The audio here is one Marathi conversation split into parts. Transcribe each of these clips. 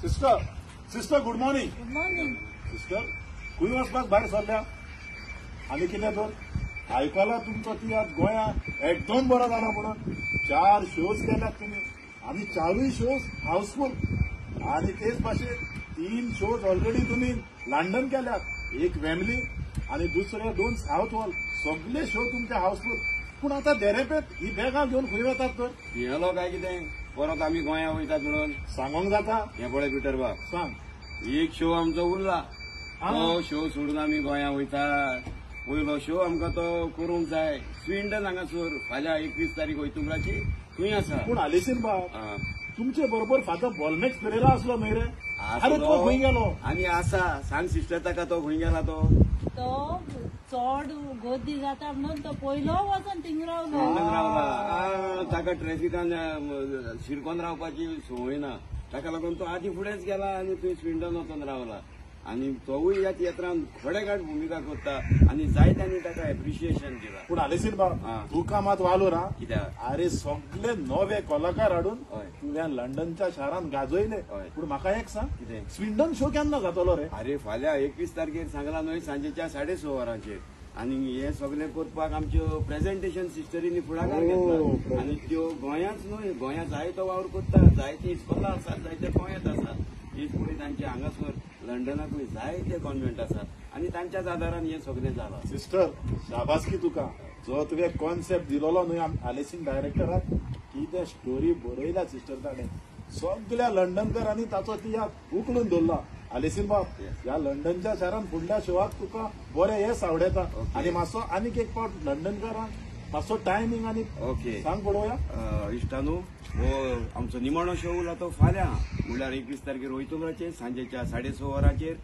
Sister sister good morning. Good morning. Sister खंय वचपाक भायर सरल्या आनी कितें तर आयकलां तुमचो ती आज गोंयांत एकदम बरो जाला म्हणून 4 शोज केल्यात तुमी आनी 4 शोज हाऊसफुल आनी तेच भाशेन 3 शोज ऑलरेडी तुमी लंडन केल्यात, एक वेमली आनी दुसरे 2 साउथ हॉल. सगळे शो तुमचे हाऊसफुल. पूण आता देरेपेत ही बॅगां घेवन खंय वतात तर भियेलो काय कितें परत आमी गोंया वयतात म्हणून सांगोंक जाता. हें पळय पिटर बाब, सांग. एक शो आमचो उरला, तो शो सोडून आमी गोंया वयतात. पयलो शो आमकां तो करूंक जाय स्विंडन हांगासर. फाल्यां 21 तारीख वयतुंगराची थंय आसा. पूण आलेसीन बाब, तुमचे बरोबर फादर बॉलमॅक्स पेरेरा असलो न्हय रे? अरे तो खंय गेलो? आनी आसा, सांग सिस्टर ताका तो खंय गेला तो. तो चड गर्दी जाता म्हणून तो पयलो वचून थिंग रावलो. स्विंडन रावला. ताका ट्रॅफिकान शिरकोन रावपाची संवय ना, ताका लागून तो आदी फुडेंच गेला आनी थंय स्विंडन वचून रावला. आनी तोवूय ह्या थिएटरान खोडेगाड भुमिका करता आनी जायत्यांनी ताका एप्रिशिएशन दिलां. पूण आलेसीन बाब, तुका मात वालो रा. कित्याक? अरे सगळे नवे कलाकार हाडून हय. तुवें लंडनच्या शारान गाजयले. हय. पूण म्हाका एक सांग, कितें? स्विंडन शो केन्ना जातलो रे? अरे फाल्यां 21 तारखेर सांगला न्हय सांजेच्या 6:30 वरांचेर. आनी हे सगळे करपाक आमच्यो प्रेझेंटेशन सिस्टरींनी फुडाकार घेतला. आनी त्यो गोंयांच न्हय, गोंया जायतो वावर करता, जायती इस्कॉलां आसात, जायते गोंयांत आसात. हीच फुडें तांचे हांगासर लंडनाकूय जायते कॉन्व्हेंट आसात आनी तांच्याच आदारान हें सगळें जालां. सिस्टर शाबासकी तुका. जो तुवें कॉन्सेप्ट दिलोलो न्हय आलेसीन डायरेक्टराक, कितें स्टोरी बरयल्या सिस्टर ताणें. सगळ्या लंडनकरांनी ताचो तियात्र उखलून दवरला. आलेसीन बाब, ह्या लंडनच्या शारान फुडल्या शोवाक तुका बरें हें सावडेता. आनी मातसो आनीक एक पावट लंडनकारांक मातसो टायमींग आनी ओके सांग पळोवया. इश्टानू, हो आमचो निमाणो शो उरला तो फाल्यां म्हणल्यार 21 तारखेर वयतुंगराचेर सांजेच्या 6:30 वरांचेर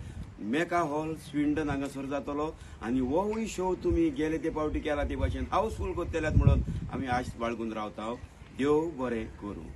मेका हॉल स्विंडन हांगासर जातलो. आनी होवूय शो तुमी गेले ते पावटी केला ते भाशेन हाऊसफुल करतल्यात म्हणून आमी आस्त बाळगून रावता. देव बरें करूं.